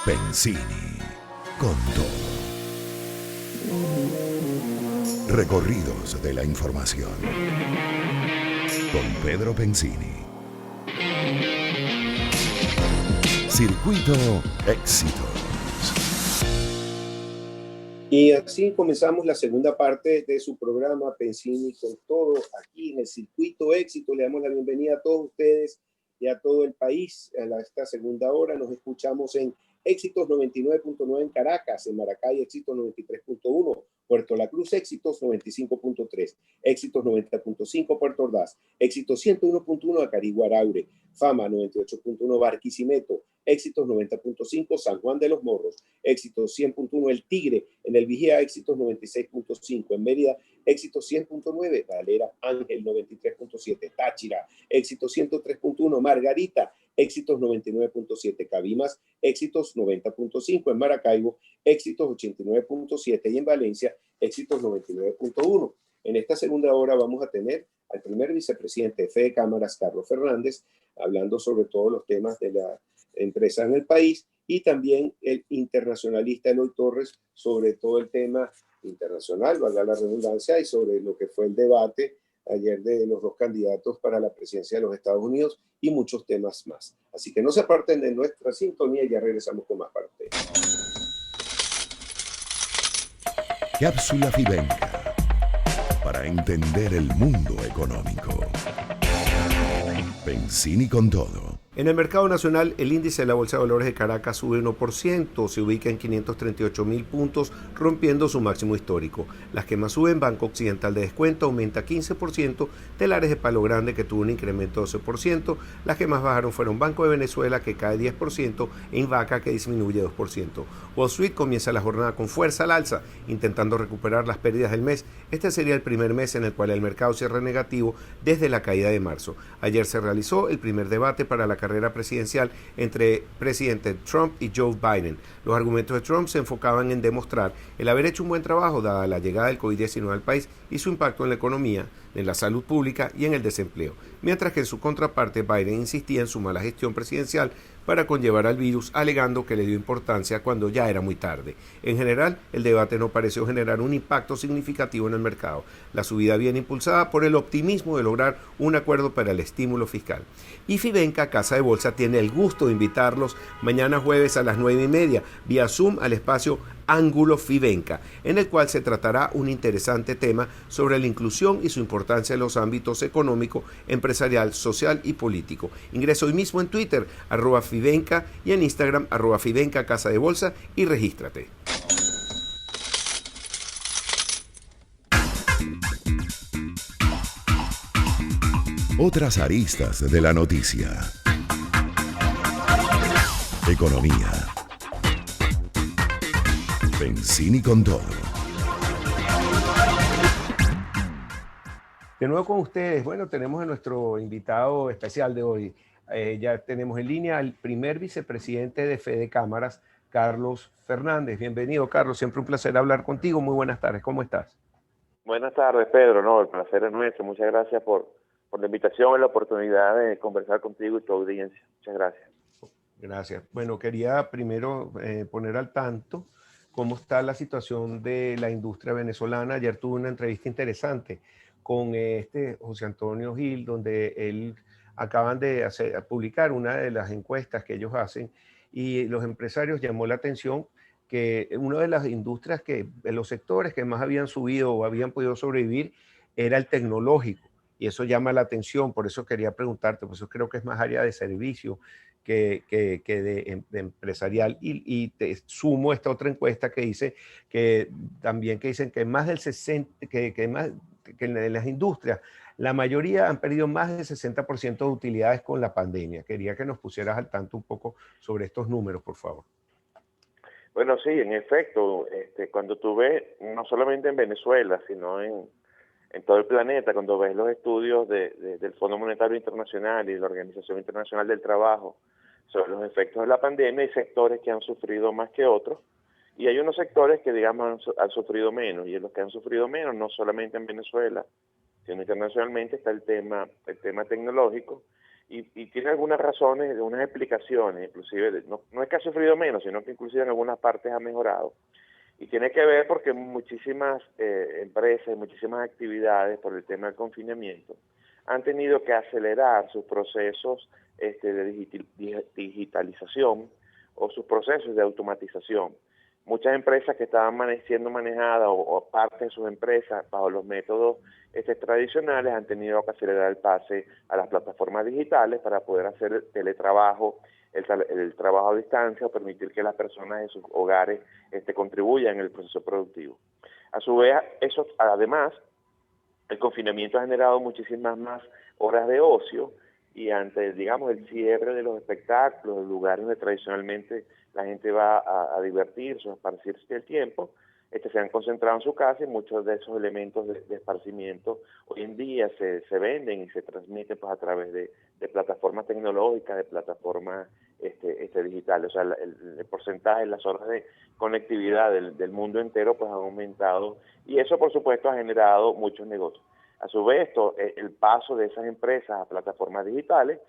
Pensini, con todo. Recorridos de la información. Con Pedro Pensini. Circuito Éxitos. Y así comenzamos la segunda parte de su programa Pensini con todo aquí en el Circuito Éxito. Le damos la bienvenida a todos ustedes y a todo el país a esta segunda hora. Nos escuchamos en Éxitos 99.9 en Caracas, en Maracay Éxitos 93.1, Puerto La Cruz Éxitos 95.3, Éxitos 90.5 Puerto Ordaz, Éxitos 101.1 Acarigua Araure, Fama 98.1 Barquisimeto, Éxitos 90.5 San Juan de los Morros, Éxitos 100.1 El Tigre, en el Vigía Éxitos 96.5, en Mérida Éxitos 100.9, Valera Ángel 93.7, Táchira Éxitos 103.1, Margarita Éxitos 99.7, Cabimas Éxitos 90.5, en Maracaibo Éxitos 89.7 y en Valencia Éxitos 99.1. En esta segunda hora vamos a tener al primer vicepresidente de Fede Cámaras, Carlos Fernández, hablando sobre todos los temas de la empresa en el país, y también el internacionalista Eloy Torres sobre todo el tema internacional, valga la redundancia, y sobre lo que fue el debate ayer de los dos candidatos para la presidencia de los Estados Unidos y muchos temas más. Así que no se aparten de nuestra sintonía y ya regresamos con más para ustedes. Cápsula Fidenca, para entender el mundo económico. Pensini con todo. En el mercado nacional, el índice de la Bolsa de Valores de Caracas sube 1%, se ubica en 538.000 puntos, rompiendo su máximo histórico. Las que más suben, Banco Occidental de Descuento aumenta 15%, Telares de Palo Grande, que tuvo un incremento de 12%, las que más bajaron fueron Banco de Venezuela, que cae 10%, e Invaca, que disminuye 2%. Wall Street comienza la jornada con fuerza al alza, intentando recuperar las pérdidas del mes. Este sería el primer mes en el cual el mercado cierra negativo desde la caída de marzo. Ayer se realizó el primer debate para la carrera presidencial entre presidente Trump y Joe Biden. Los argumentos de Trump se enfocaban en demostrar el haber hecho un buen trabajo dada la llegada del COVID-19 al país y su impacto en la economía, en la salud pública y en el desempleo, mientras que en su contraparte Biden insistía en su mala gestión presidencial para conllevar al virus, alegando que le dio importancia cuando ya era muy tarde. En general, el debate no pareció generar un impacto significativo en el mercado. La subida viene impulsada por el optimismo de lograr un acuerdo para el estímulo fiscal. Y Fidenca, Casa de Bolsa, tiene el gusto de invitarlos mañana jueves a las 9:30 vía Zoom al espacio Ángulo Fidenca, en el cual se tratará un interesante tema sobre la inclusión y su importancia en los ámbitos económico, empresarial, social y político. Ingresa hoy mismo en Twitter, @Fidenca, y en Instagram, @Fidenca Casa de Bolsa, y regístrate. Otras aristas de la noticia. Economía. Pensini con todo. De nuevo con ustedes. Bueno, tenemos a nuestro invitado especial de hoy. Ya tenemos en línea al primer vicepresidente de Fede Cámaras, Carlos Fernández. Bienvenido, Carlos. Siempre un placer hablar contigo. Muy buenas tardes. ¿Cómo estás? Buenas tardes, Pedro. No, el placer es nuestro. Muchas gracias por la invitación y la oportunidad de conversar contigo y tu audiencia. Muchas gracias. Gracias. Bueno, quería primero poner al tanto cómo está la situación de la industria venezolana. Ayer tuve una entrevista interesante con José Antonio Gil, donde él acaban de publicar una de las encuestas que ellos hacen, y los empresarios llamó la atención que una de las industrias de los sectores que más habían subido o habían podido sobrevivir era el tecnológico, y eso llama la atención. Por eso quería preguntarte, pues yo creo que es más área de servicio que de empresarial, y te sumo esta otra encuesta que dice que también que dicen que más del 60, que en las industrias la mayoría han perdido más del 60% de utilidades con la pandemia. Quería que nos pusieras al tanto un poco sobre estos números, por favor. Bueno, sí, en efecto, cuando tú ves, no solamente en Venezuela, sino en todo el planeta, cuando ves los estudios del Fondo Monetario Internacional y de la Organización Internacional del Trabajo sobre los efectos de la pandemia, hay sectores que han sufrido más que otros, y hay unos sectores que, digamos, han sufrido menos, y en los que han sufrido menos, no solamente en Venezuela, sino internacionalmente, está el tema tecnológico, y tiene algunas razones, algunas explicaciones, inclusive no es que ha sufrido menos, sino que inclusive en algunas partes ha mejorado. Y tiene que ver porque muchísimas empresas, muchísimas actividades por el tema del confinamiento han tenido que acelerar sus procesos de digitalización o sus procesos de automatización. Muchas empresas que estaban siendo manejadas o parte de sus empresas bajo los métodos tradicionales han tenido que acelerar el pase a las plataformas digitales para poder hacer el teletrabajo, el trabajo a distancia o permitir que las personas en sus hogares contribuyan en el proceso productivo. A su vez, eso además, el confinamiento ha generado muchísimas más horas de ocio y ante, digamos, el cierre de los espectáculos, los lugares donde tradicionalmente la gente va a divertirse o a esparcirse el tiempo, se han concentrado en su casa y muchos de esos elementos de esparcimiento hoy en día se venden y se transmiten pues a través de plataformas tecnológicas, de plataformas digitales. O sea, el porcentaje, las horas de conectividad del mundo entero pues ha aumentado y eso por supuesto ha generado muchos negocios. A su vez, el paso de esas empresas a plataformas digitales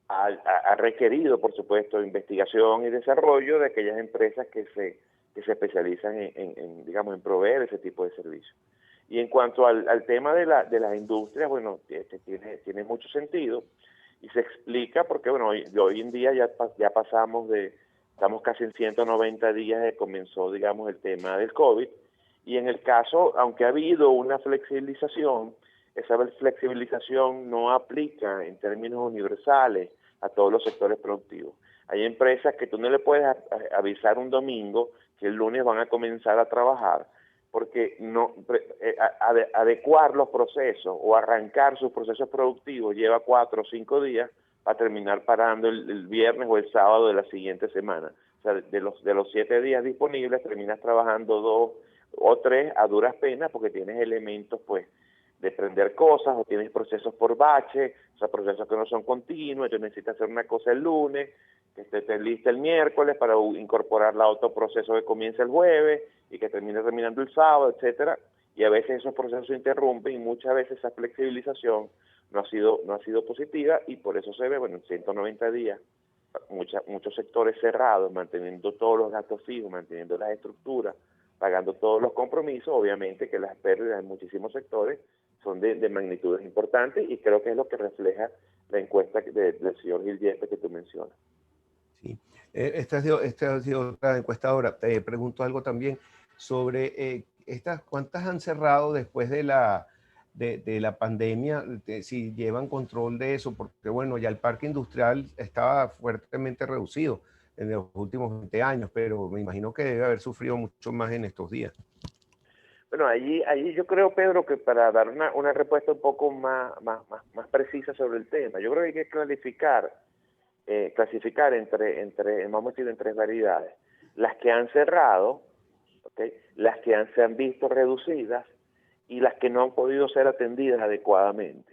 ha requerido, por supuesto, investigación y desarrollo de aquellas empresas que se especializan digamos, en proveer ese tipo de servicios. Y en cuanto al tema de las industrias, bueno, tiene mucho sentido y se explica porque, bueno, hoy en día ya estamos casi en 190 días de que comenzó, digamos, el tema del COVID, y en el caso, aunque ha habido una flexibilización, esa flexibilización no aplica en términos universales a todos los sectores productivos. Hay empresas que tú no le puedes avisar un domingo que el lunes van a comenzar a trabajar, porque adecuar los procesos o arrancar sus procesos productivos lleva 4 o 5 días para terminar parando el viernes o el sábado de la siguiente semana. O sea, de los 7 días disponibles terminas trabajando 2 o 3 a duras penas porque tienes elementos pues de prender cosas o tienes procesos por bache, o sea, procesos que no son continuos, entonces necesitas hacer una cosa el lunes, que esté lista el miércoles para incorporarla a otro proceso que comienza el jueves y que terminando el sábado, etcétera, y a veces esos procesos se interrumpen y muchas veces esa flexibilización no ha sido positiva y por eso se ve, bueno, en 190 días, muchos sectores cerrados, manteniendo todos los gastos fijos, manteniendo las estructuras, pagando todos los compromisos, obviamente que las pérdidas en muchísimos sectores son de magnitudes importantes y creo que es lo que refleja la encuesta del señor Gil Yepes que tú mencionas. Sí. Esta ha sido otra encuestadora. Te pregunto algo también sobre cuántas han cerrado después de la pandemia, si llevan control de eso, porque bueno, ya el parque industrial estaba fuertemente reducido en los últimos 20 años, pero me imagino que debe haber sufrido mucho más en estos días. Bueno, allí yo creo, Pedro, que para dar una respuesta un poco más precisa sobre el tema, yo creo que hay que clasificar vamos a decir, en 3 variedades. Las que han cerrado, ¿okay? Las que se han visto reducidas y las que no han podido ser atendidas adecuadamente.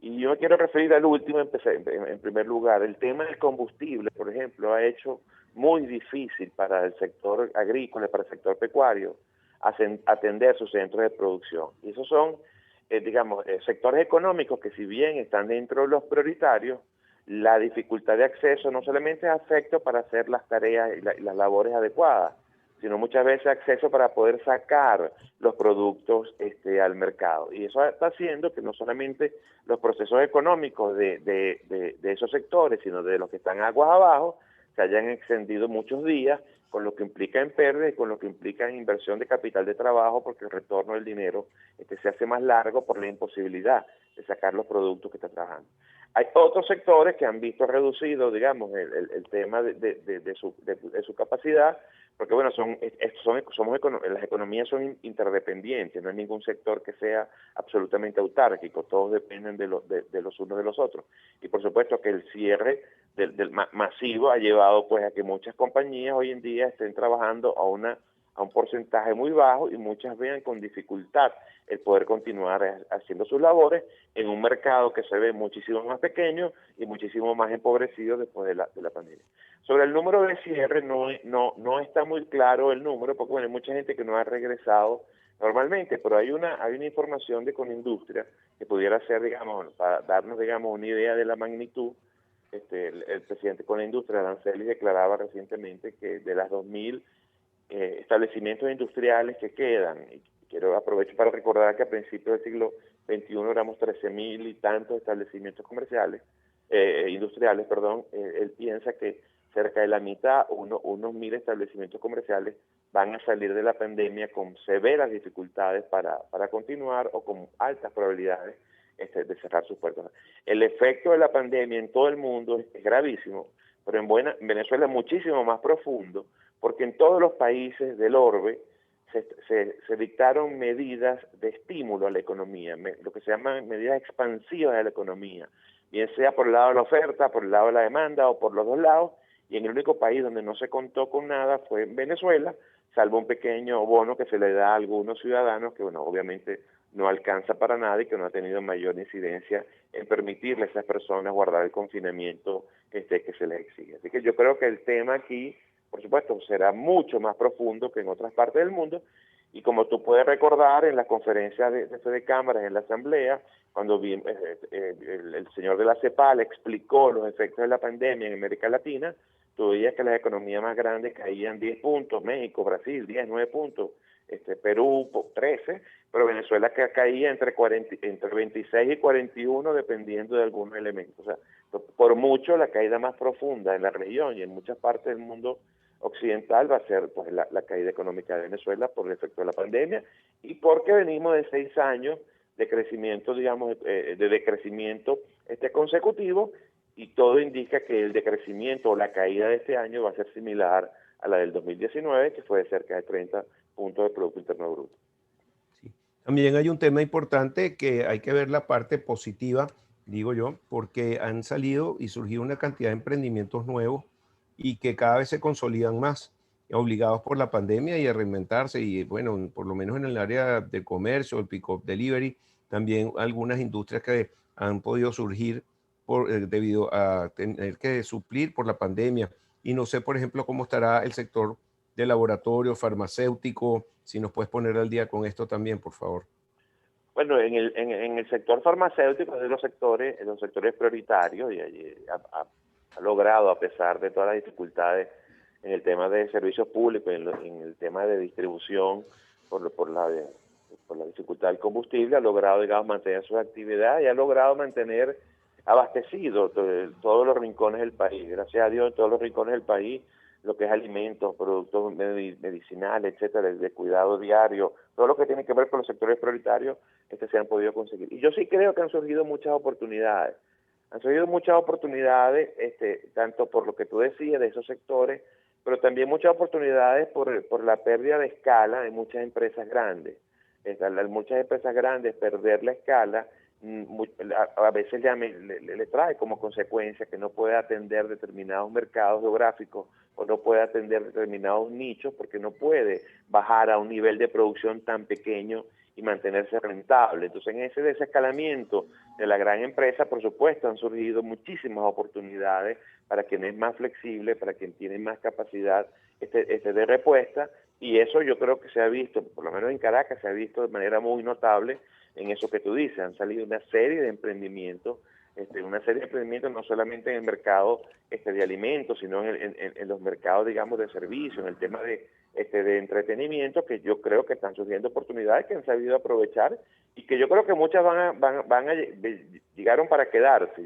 Y yo me quiero referir al último en primer lugar. El tema del combustible, por ejemplo, ha hecho muy difícil para el sector agrícola, para el sector pecuario, atender sus centros de producción. Y esos son, sectores económicos que si bien están dentro de los prioritarios, la dificultad de acceso no solamente afecta para hacer las tareas y las labores adecuadas, sino muchas veces acceso para poder sacar los productos al mercado. Y eso está haciendo que no solamente los procesos económicos de esos sectores, sino de los que están aguas abajo, se hayan extendido muchos días, con lo que implica en pérdida y con lo que implica en inversión de capital de trabajo, porque el retorno del dinero se hace más largo por la imposibilidad de sacar los productos que está trabajando. Hay otros sectores que han visto reducido, digamos, el tema de su capacidad, porque bueno, las economías son interdependientes, no hay ningún sector que sea absolutamente autárquico, todos dependen de los unos de los otros. Y por supuesto que el cierre del masivo ha llevado pues a que muchas compañías hoy en día estén trabajando a un porcentaje muy bajo y muchas vean con dificultad el poder continuar haciendo sus labores en un mercado que se ve muchísimo más pequeño y muchísimo más empobrecido después de la pandemia. Sobre el número de cierre no está muy claro el número, porque bueno, hay mucha gente que no ha regresado normalmente, pero hay una información de Conindustria que pudiera ser, digamos, para darnos, digamos, una idea de la magnitud el presidente con la industria, Arancelis, declaraba recientemente que de las 2.000 establecimientos industriales que quedan, y aprovecho para recordar que a principios del siglo XXI éramos 13.000 y tantos establecimientos comerciales, industriales, perdón, él piensa que cerca de la mitad, unos 1.000 establecimientos comerciales van a salir de la pandemia con severas dificultades para continuar o con altas probabilidades de cerrar sus puertas. El efecto de la pandemia en todo el mundo es gravísimo, pero en Venezuela es muchísimo más profundo, porque en todos los países del orbe se dictaron medidas de estímulo a la economía, lo que se llaman medidas expansivas de la economía, bien sea por el lado de la oferta, por el lado de la demanda o por los dos lados, y en el único país donde no se contó con nada fue en Venezuela, salvo un pequeño bono que se le da a algunos ciudadanos que, bueno, obviamente no alcanza para nada y que no ha tenido mayor incidencia en permitirle a esas personas guardar el confinamiento que se les exige. Así que yo creo que el tema aquí, por supuesto, será mucho más profundo que en otras partes del mundo, y como tú puedes recordar en las conferencias de cámaras en la Asamblea, cuando el señor de la CEPAL explicó los efectos de la pandemia en América Latina, tú veías que las economías más grandes caían 10 puntos, México, Brasil, 10, 9 puntos, Perú, 13, pero Venezuela que caía entre 26 y 41 dependiendo de algunos elementos. O sea, por mucho la caída más profunda en la región y en muchas partes del mundo occidental va a ser pues la caída económica de Venezuela por el efecto de la pandemia y porque venimos de 6 años de crecimiento, digamos, de decrecimiento consecutivo, y todo indica que el decrecimiento o la caída de este año va a ser similar a la del 2019, que fue de cerca de 30 puntos de Producto Interno Bruto. Sí. También hay un tema importante que hay que ver la parte positiva, digo yo, porque han salido y surgido una cantidad de emprendimientos nuevos y que cada vez se consolidan más, obligados por la pandemia y a reinventarse. Y bueno, por lo menos en el área del comercio, el pick-up delivery, también algunas industrias que han podido surgir debido a tener que suplir por la pandemia. Y no sé, por ejemplo, cómo estará el sector de laboratorio, farmacéutico, si nos puedes poner al día con esto también, por favor. Bueno, en el sector farmacéutico es de los sectores prioritarios y allí ha logrado, a pesar de todas las dificultades en el tema de servicios públicos, en el tema de distribución por la dificultad del combustible, ha logrado, digamos, mantener su actividad y ha logrado mantener abastecido todos los rincones del país. Gracias a Dios, en todos los rincones del país, lo que es alimentos, productos medicinales, etcétera, de cuidado diario, todo lo que tiene que ver con los sectores prioritarios, se han podido conseguir. Y yo sí creo que han surgido muchas oportunidades. Han surgido muchas oportunidades, tanto por lo que tú decías de esos sectores, pero también muchas oportunidades por la pérdida de escala de muchas empresas grandes. Muchas empresas grandes perder la escala a veces le trae como consecuencia que no puede atender determinados mercados geográficos o no puede atender determinados nichos porque no puede bajar a un nivel de producción tan pequeño y mantenerse rentable. Entonces, en ese desescalamiento de la gran empresa, por supuesto, han surgido muchísimas oportunidades para quien es más flexible, para quien tiene más capacidad de respuesta, y eso yo creo que se ha visto, por lo menos en Caracas, se ha visto de manera muy notable en eso que tú dices. Han salido una serie de emprendimientos, no solamente en el mercado de alimentos, sino en los mercados, digamos, de servicios, en el tema de entretenimiento, que yo creo que están surgiendo oportunidades que han sabido aprovechar y que yo creo que muchas llegaron para quedarse,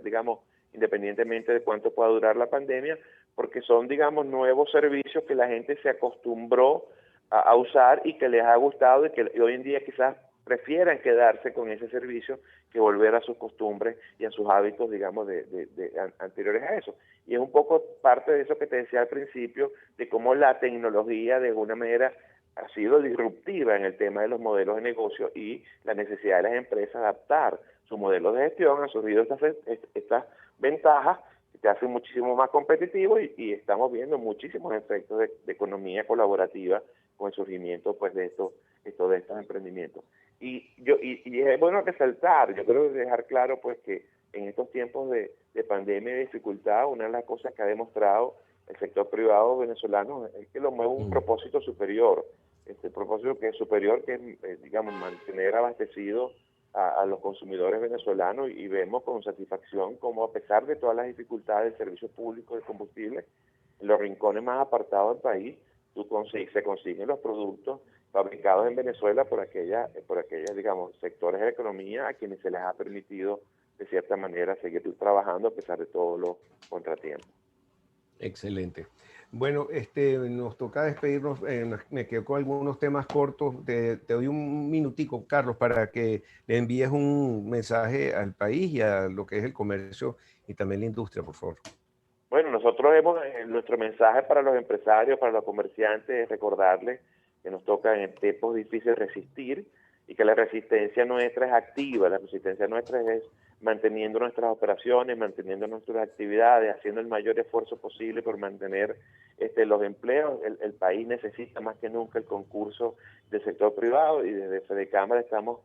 digamos, independientemente de cuánto pueda durar la pandemia, porque son, digamos, nuevos servicios que la gente se acostumbró a usar y que les ha gustado y que hoy en día quizás prefieran quedarse con ese servicio que volver a sus costumbres y a sus hábitos, digamos, anteriores a eso. Y es un poco parte de eso que te decía al principio, de cómo la tecnología de alguna manera ha sido disruptiva en el tema de los modelos de negocio y la necesidad de las empresas adaptar su modelo de gestión. Han surgido estas ventajas que te hacen muchísimo más competitivo y estamos viendo muchísimos efectos de economía colaborativa con el surgimiento pues de estos emprendimientos. Y es bueno resaltar, yo creo dejar claro pues que en estos tiempos de pandemia y de dificultad, una de las cosas que ha demostrado el sector privado venezolano es que lo mueve un propósito superior, propósito que es superior, que es, digamos, mantener abastecido a los consumidores venezolanos y vemos con satisfacción cómo a pesar de todas las dificultades del servicio público de combustible, en los rincones más apartados del país, se consiguen los productos fabricados en Venezuela por aquellas, digamos, sectores de la economía a quienes se les ha permitido, de cierta manera, seguir trabajando a pesar de todos los contratiempos. Excelente. Bueno, nos toca despedirnos. Me quedo con algunos temas cortos. Te doy un minutico, Carlos, para que le envíes un mensaje al país y a lo que es el comercio y también la industria, por favor. Bueno, nosotros nuestro mensaje para los empresarios, para los comerciantes, es recordarles que nos toca en tiempos difíciles resistir y que la resistencia nuestra es activa, la resistencia nuestra es manteniendo nuestras operaciones, manteniendo nuestras actividades, haciendo el mayor esfuerzo posible por mantener los empleos. El país necesita más que nunca el concurso del sector privado y desde Fedecámara estamos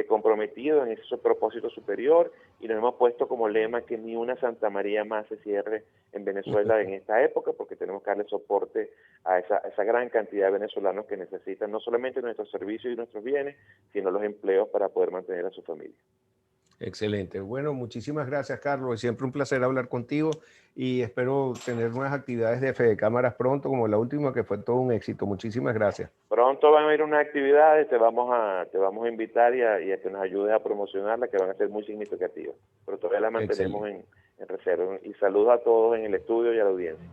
comprometidos en ese propósito superior y nos hemos puesto como lema que ni una Santa María más se cierre en Venezuela en esta época, porque tenemos que darle soporte a esa gran cantidad de venezolanos que necesitan no solamente nuestros servicios y nuestros bienes, sino los empleos para poder mantener a su familia. Excelente. Bueno, muchísimas gracias, Carlos. Es siempre un placer hablar contigo y espero tener nuevas actividades de Fedecámaras pronto, como la última, que fue todo un éxito. Muchísimas gracias. Pronto van a ir unas actividades, te vamos a invitar y a que nos ayudes a promocionarlas, que van a ser muy significativas. Pero todavía las mantenemos en reserva. Y saludos a todos en el estudio y a la audiencia.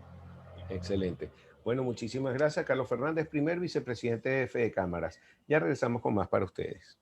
Excelente. Bueno, muchísimas gracias, Carlos Fernández, primer vicepresidente de Fedecámaras. Ya regresamos con más para ustedes.